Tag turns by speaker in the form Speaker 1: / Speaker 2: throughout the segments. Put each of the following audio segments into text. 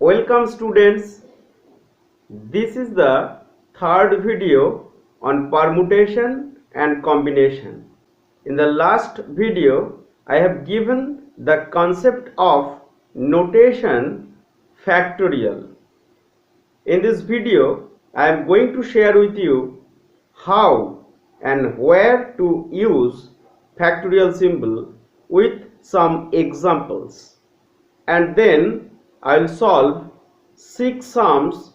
Speaker 1: Welcome students. This is the third video on permutation and combination. In the last video, I have given the concept of notation factorial. In this video, I am going to share with you how and where to use factorial symbol with some examples. And then I will solve 6 sums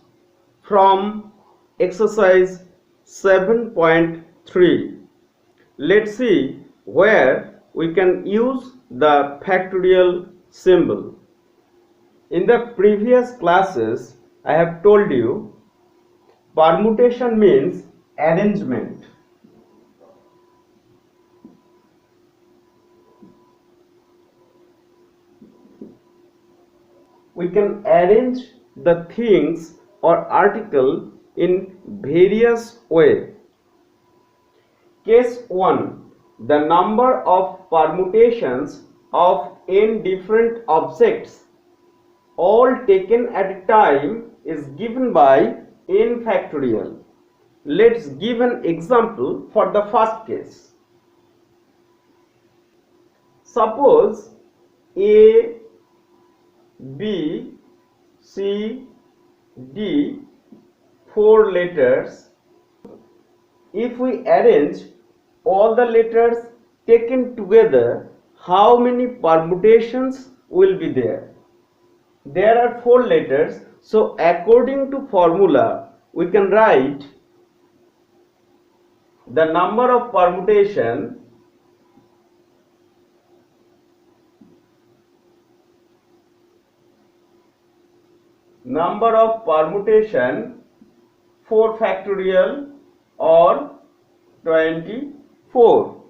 Speaker 1: from exercise 7.3. Let's see where we can use the factorial symbol. In the previous classes, I have told you permutation means arrangement. We can arrange the things or article in various ways. Case 1. The number of permutations of n different objects all taken at a time is given by n factorial. Let's give an example for the first case. Suppose A, B, C, D, 4 letters. If we arrange all the letters taken together, how many permutations will be there? There are 4 letters, so according to formula, we can write the number of permutation number of permutation 4 factorial or 24.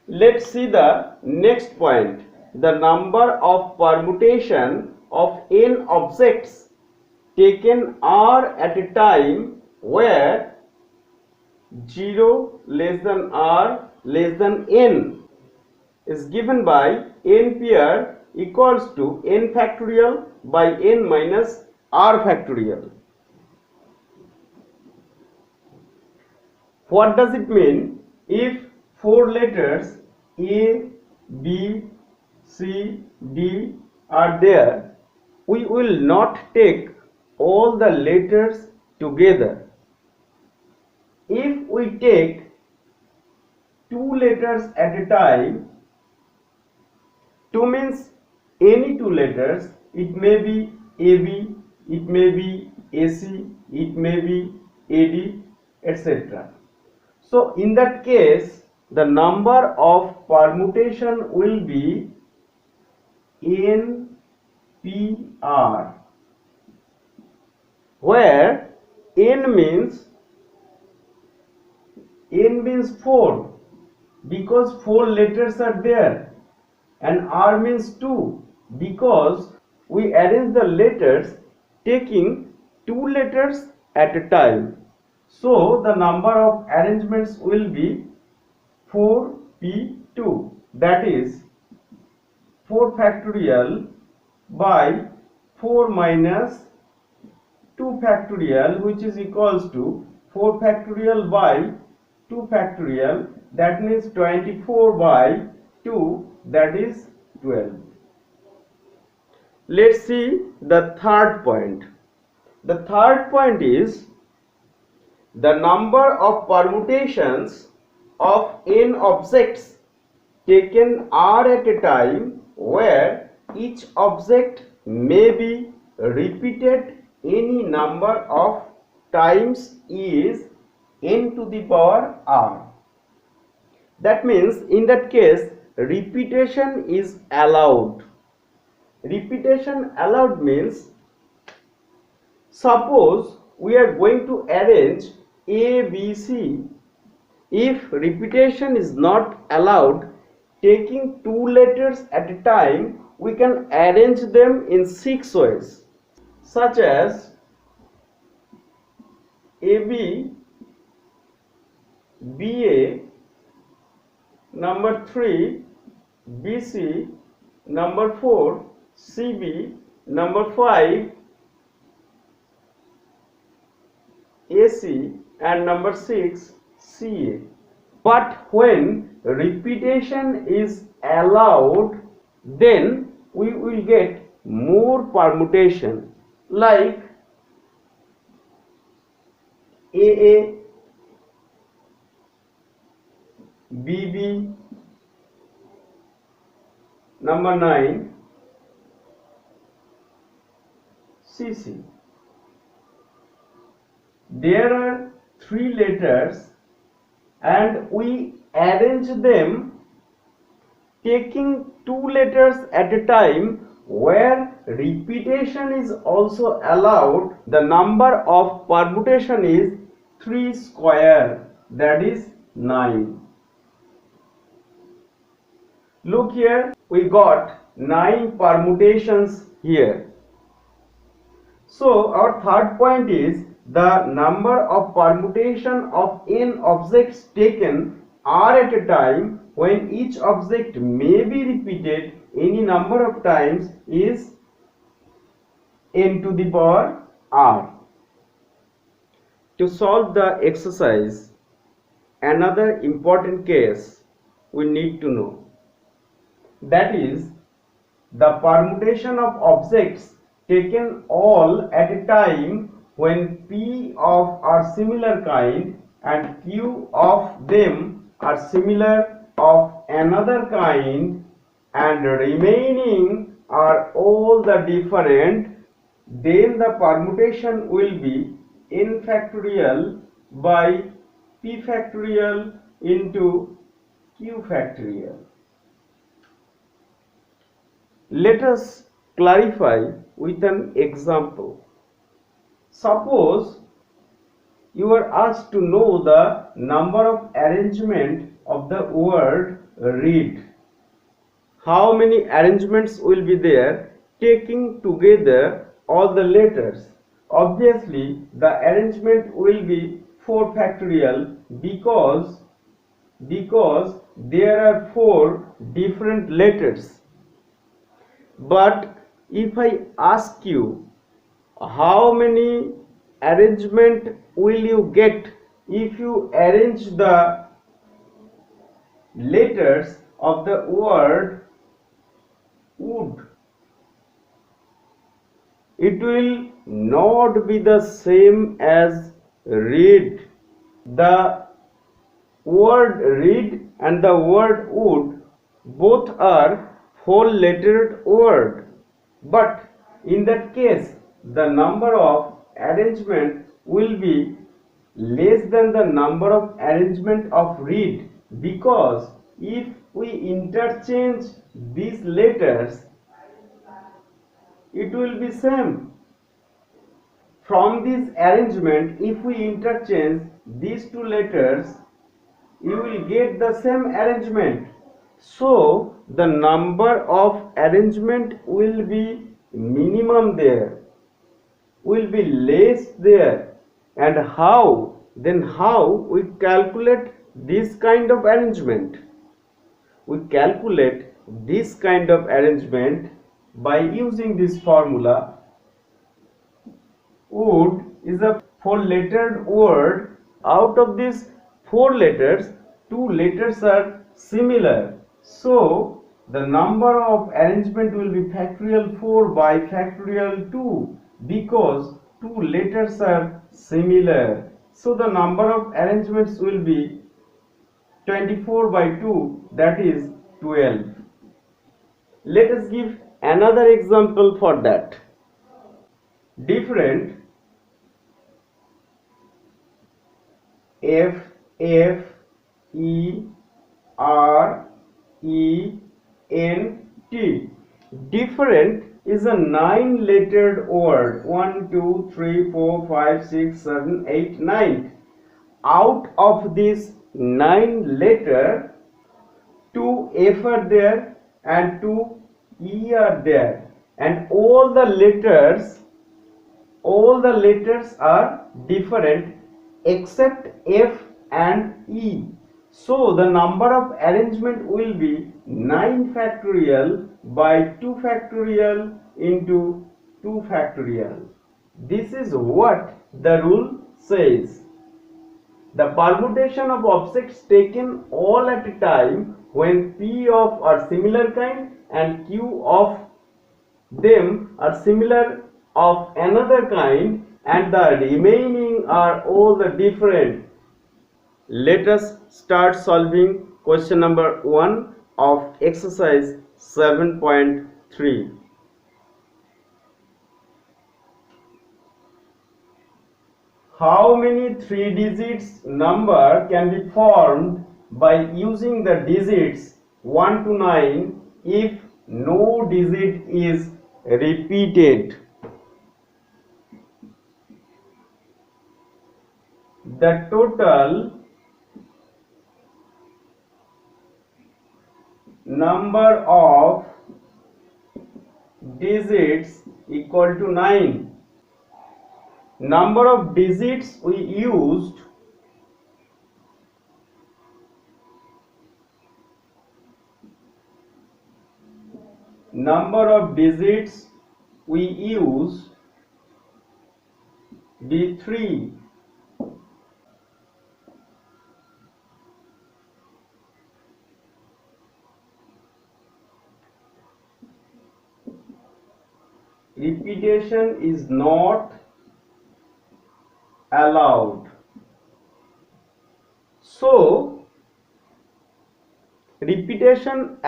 Speaker 1: Let's see the next point. The number of permutation of n objects taken are at a time where 0 less than r less than n is given by n pair equals to n factorial by n minus r factorial. What does it mean? If 4 letters A, B, C, D are there, we will not take all the letters together. If we take 2 letters at a time, 2 means any 2 letters, it may be AB, it may be AC, it may be AD, etc. So in that case, the number of permutation will be NPR, where N means 4 because 4 letters are there, and R means 2 because we arrange the letters taking 2 letters at a time. So the number of arrangements will be 4p2, that is 4 factorial by 4 minus 2 factorial, which is equals to 4 factorial by 2 factorial, that means 24 by 2, that is 12. Let's see the third point. The third point is the number of permutations of n objects taken are at a time where each object may be repeated any number of times is n to the power r. That means in that case repetition is allowed. Repetition allowed means, suppose we are going to arrange A, B, C. If repetition is not allowed, taking 2 letters at a time, we can arrange them in 6 ways, such as AB, BA, number 3, BC, number 4, CB, number 5, AC, and number 6 CA. But when repetition is allowed, then we will get more permutation like AA, BB, number 9 CC. There are 3 letters and we arrange them taking 2 letters at a time where repetition is also allowed. The number of permutation is 3 square, that is 9. Look here, we got 9 permutations here. So our third point is the number of permutation of n objects taken are at a time when each object may be repeated any number of times is n to the power r. To solve the exercise, another important case we need to know, that is the permutation of objects taken all at a time when p of are similar kind and q of them are similar of another kind and remaining are all the different, then the permutation will be n factorial by p factorial into q factorial. Let us clarify with an example. Suppose you are asked to know the number of arrangement of the word read. How many arrangements will be there taking together all the letters? Obviously, the arrangement will be 4 factorial because there are 4 different letters. But if I ask you how many arrangement will you get if you arrange the letters of the word wood, it will not be the same as read. The word read and the word wood both are 4-lettered word, but in that case the number of arrangement will be less than the number of arrangement of read, because if we interchange these letters it will be same. From this arrangement, if we interchange these 2 letters, you will get the same arrangement. So the number of arrangement will be minimum there, will be less there. And how? Then how we calculate this kind of arrangement? We calculate this kind of arrangement by using this formula. Wood is a 4-lettered word. Out of these 4 letters, 2 letters are similar. So the number of arrangement will be factorial 4 by factorial 2 because 2 letters are similar. So the number of arrangements will be 24 by 2, that is 12. Let us give another example for that. Different F F E R E N T. Different is a 9-lettered word. 1, 2, 3, 4, 5, 6, 7, 8, 9. Out of this 9 letter, 2 F are there and 2 E are there, and all the letters are different except F and E. So the number of arrangement will be 9 factorial by 2 factorial into 2 factorial. This is what the rule says the permutation of objects taken all at a time when P of are similar kind and Q of them are similar of another kind and the remaining are all the different. Let us start solving question number 1 of exercise 7.3. How many 3 digits number can be formed by using the digits 1 to 9 if no digit is repeated? The total number of digits equal to 9. Number of digits we used be 3. Repetition is not allowed. So repetition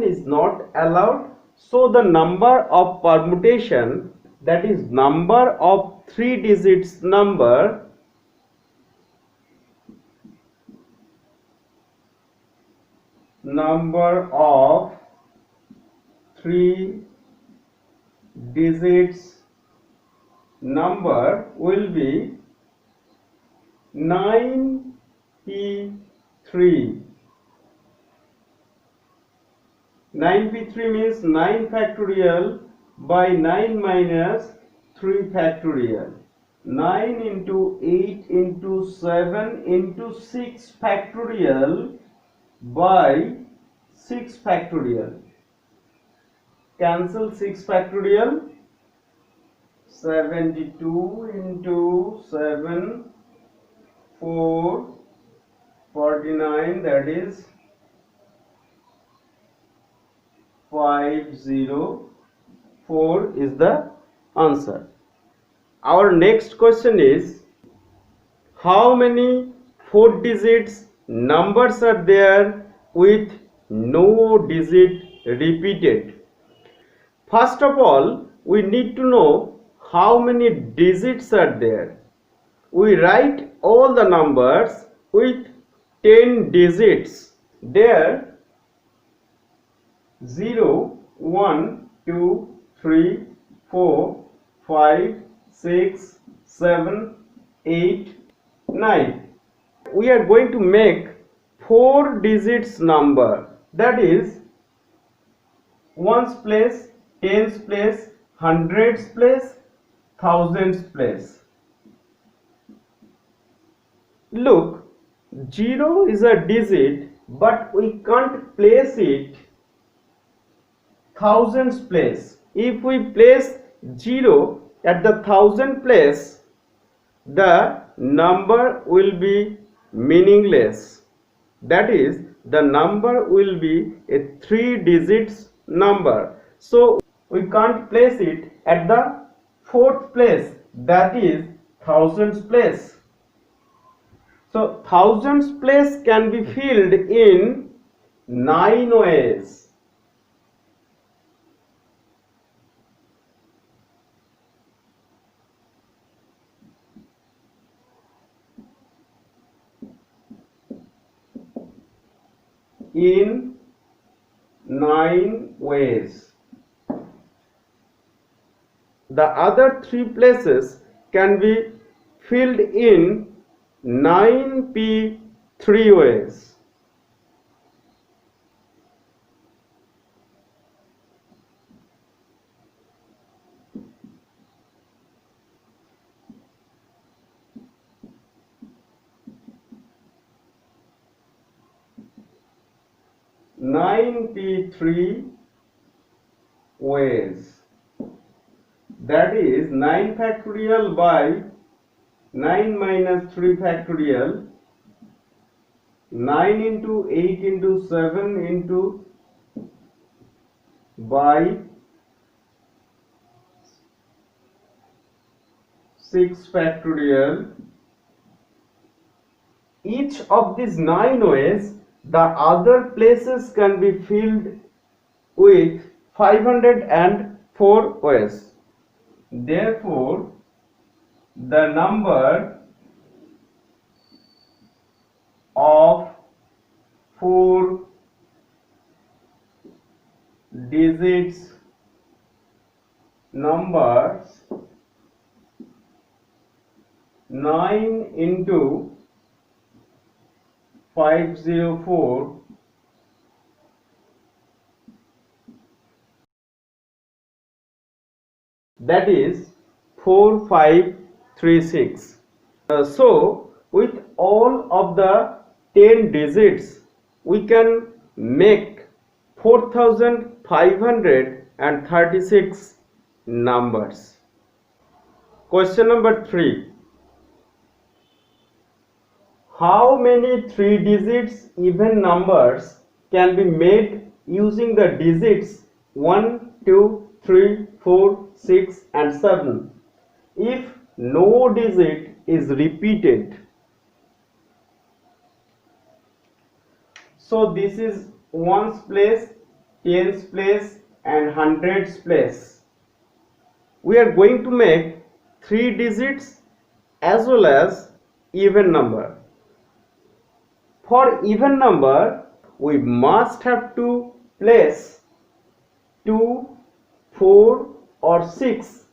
Speaker 1: is not allowed, so the number of permutation, that is number of 3 digits number, of 3 digits number will be 9p3. 9p3 means 9 factorial by 9 minus 3 factorial. 9 into 8 into 7 into 6 factorial by 6 factorial. Cancel 6 factorial. 72 into 7, 4, 49, that is 504 is the answer. Our next question is, how many 4 digits numbers are there with no digit repeated? First of all, we need to know how many digits are there. We write all the numbers with 10 digits. There 0, 1, 2, 3, 4, 5, 6, 7, 8, 9. We are going to make 4 digits number, that is ones place, tens place, hundreds place, thousands place. Look, 0 is a digit, but we can't place it thousands place. If we place 0 at the thousand place, the number will be meaningless. That is, the number will be a 3 digits number. So we can't place it at the 4th place, that is thousands place. So thousands place can be filled in 9 ways. In 9 ways. The other 3 places can be filled in 9p3 ways. That is 9 factorial by 9 minus 3 factorial, 9 into 8 into 7 into by 6 factorial. Each of these 9 ways, the other places can be filled with 504 ways. Therefore, the number of 4 digits numbers 9 into 504, that is 4536. So with all of the 10 digits we can make 4536 numbers. Question number 3. How many 3 digits even numbers can be made using the digits 1, 2, 3, 4, 6 and 7 if no digit is repeated? So this is ones place, tens place and hundreds place. We are going to make 3 digits as well as even number. For even number, we must have to place 2, 4 or 6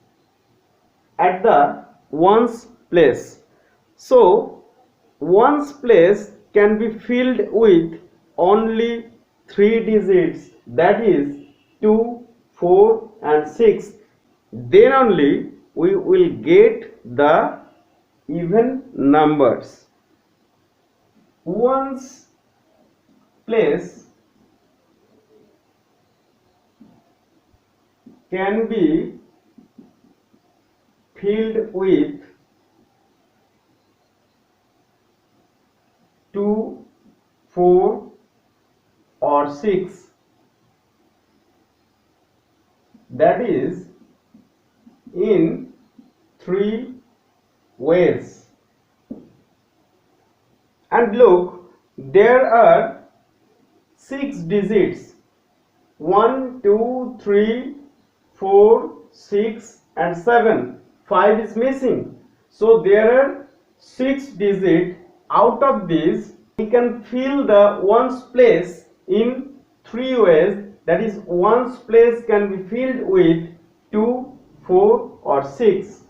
Speaker 1: at the ones place. So ones place can be filled with only 3 digits, that is 2, 4 and 6. Then only we will get the even numbers. Ones place can be filled with 2, 4 or 6, that is in 3 ways. And look, there are 6 digits 1, 2, 3, 4, 6 and 7. 5 is missing. So there are 6 digits. Out of these we can fill the ones place in 3 ways, that is ones place can be filled with 2, 4 or 6.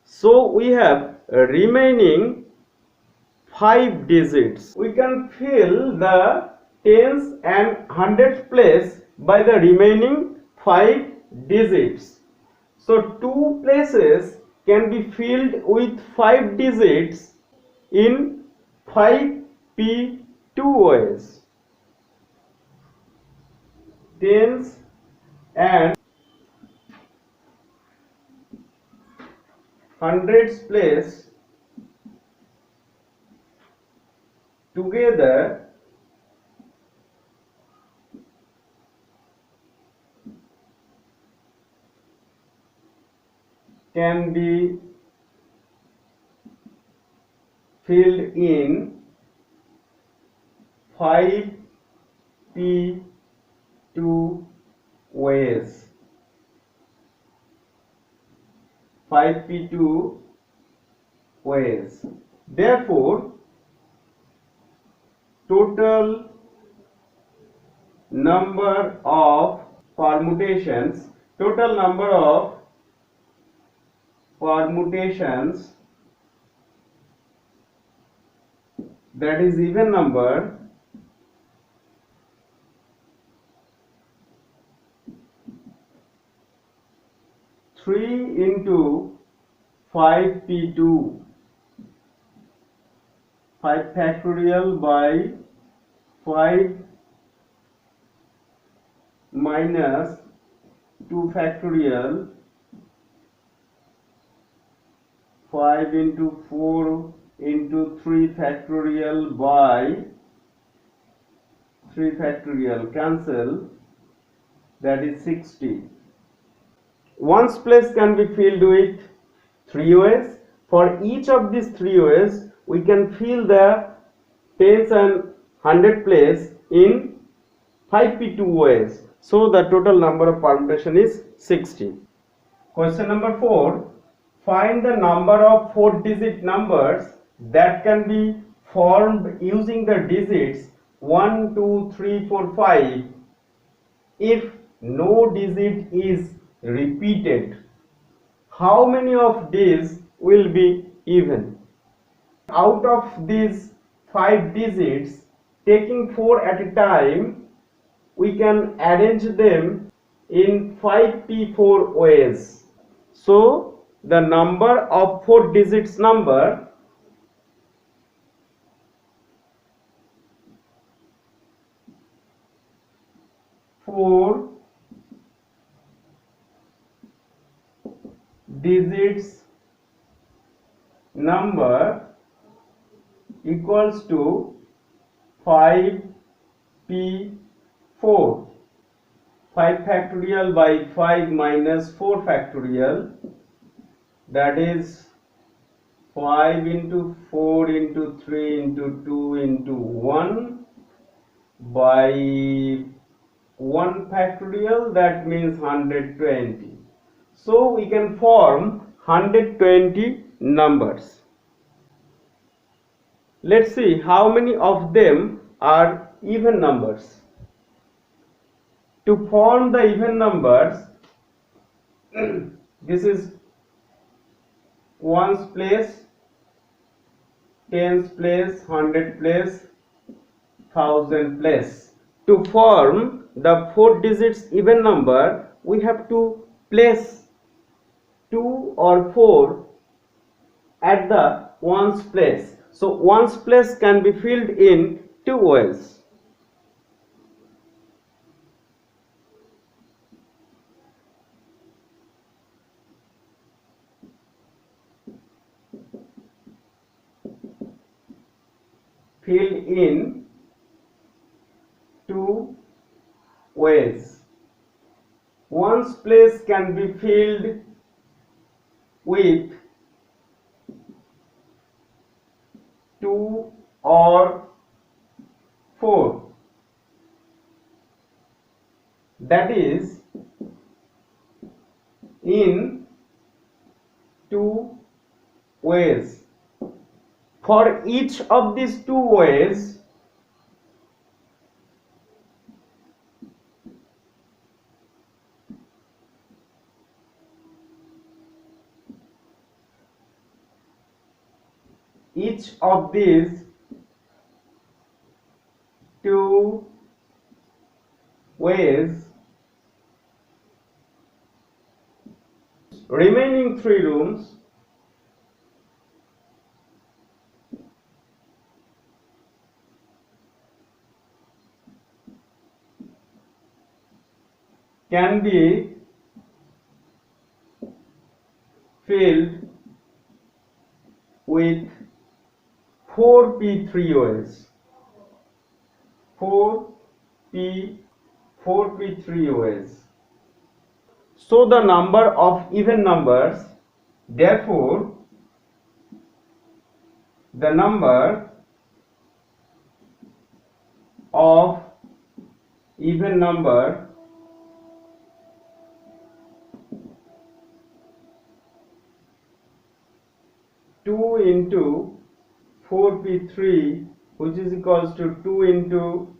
Speaker 1: So we have remaining 5 digits. We can fill the tens and hundreds place by the remaining 5 digits. So 2 places can be filled with 5 digits in 5p2 ways. Tens and hundreds place together can be filled in 5p2 ways. 5p2 ways. Therefore, total number of permutations, that is even number, three into 5p2, 5 factorial by 5 minus 2 factorial, 5 into 4 into 3 factorial by 3 factorial cancel, that is 60. Ones place can be filled with 3 ways. For each of these 3 ways, we can fill the tens and hundred place in 5p2 ways. So the total number of permutation is 60. Question number 4. Find the number of 4-digit numbers that can be formed using the digits 1, 2, 3, 4, 5 if no digit is repeated. How many of these will be even? Out of these 5 digits, taking 4 at a time, we can arrange them in 5p4 ways. So the number of 4 digits number four digits number equals to 5p4. 5 factorial by 5 minus 4 factorial, that is 5 into 4 into 3 into 2 into 1 by 1 factorial, that means 120. So we can form 120 numbers. Let's see how many of them are even numbers. To form the even numbers, this is ones place, tens place, hundred place, thousand place. To form the 4 digits even number, we have to place 2 or 4 at the ones place. So ones place can be filled in 2 ways. Filled in 2 ways. Ones place can be filled with 2 or 4. That is in 2 ways. For each of these 2 ways, each of these 2 ways, remaining 3 rooms can be filled with 4p3 ways. 4p3 ways. So the number of even numbers, therefore the number of even number two into 4p3, which is equals to 2 into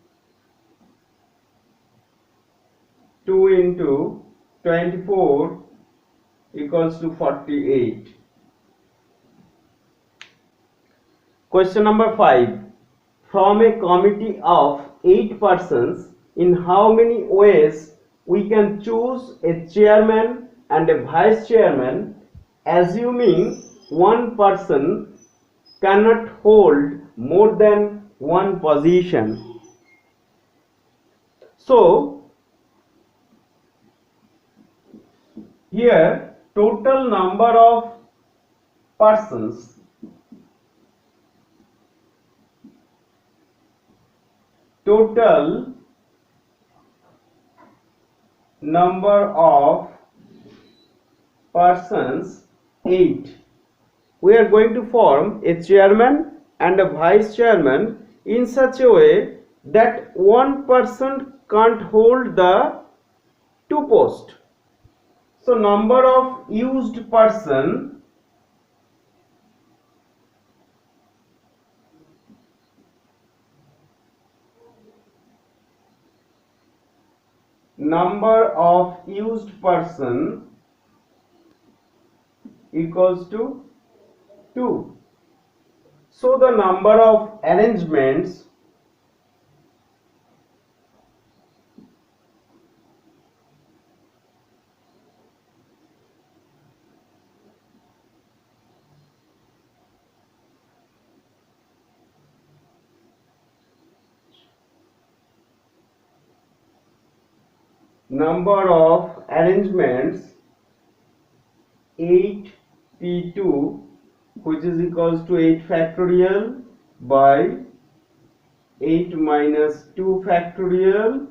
Speaker 1: 24 equals to 48. Question number 5. From a committee of 8 persons, in how many ways we can choose a chairman and a vice chairman, assuming one person cannot hold more than one position? So here total number of persons. Total number of persons 8. We are going to form a chairman and a vice chairman in such a way that one person can't hold the two posts. So number of used person equals to 2. So the number of arrangements number of arrangements 8p2, which is equals to 8 factorial by 8 minus 2 factorial,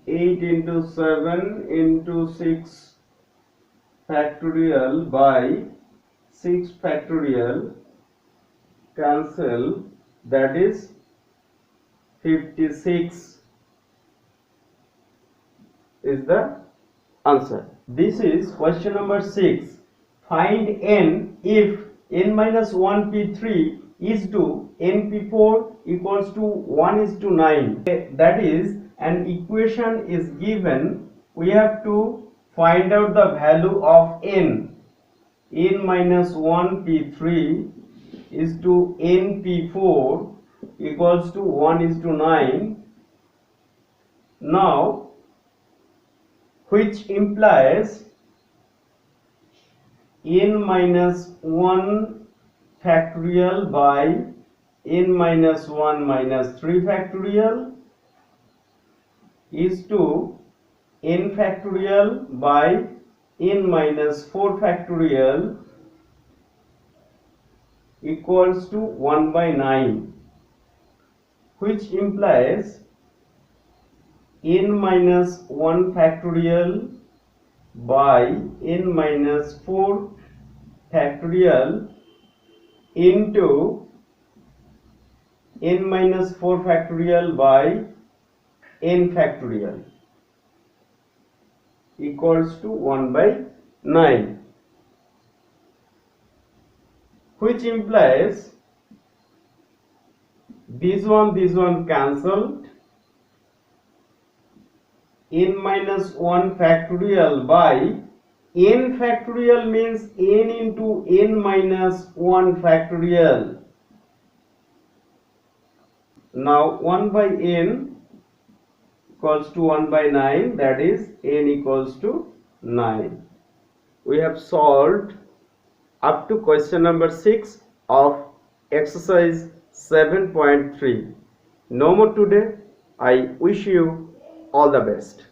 Speaker 1: 8 into 7 into 6 factorial by 6 factorial, cancel, that is 56 is the answer. This is question number 6. Find n if n minus 1 p3 is to n p4 equals to 1:9. That is, an equation is given. We have to find out the value of n. N minus 1 p3 is to n p4 equals to 1:9. Now, which implies n minus 1 factorial by n minus 1 minus 3 factorial is to n factorial by n minus 4 factorial equals to 1/9, which implies n minus 1 factorial by n minus 4 factorial into n minus 4 factorial by n factorial equals to 1/9, which implies this one cancelled. N minus 1 factorial by n factorial means n into n minus 1 factorial. Now 1/n equals to 1/9, that is n equals to 9. We have solved up to question number 6 of exercise 7.3. No more today. I wish you all the best.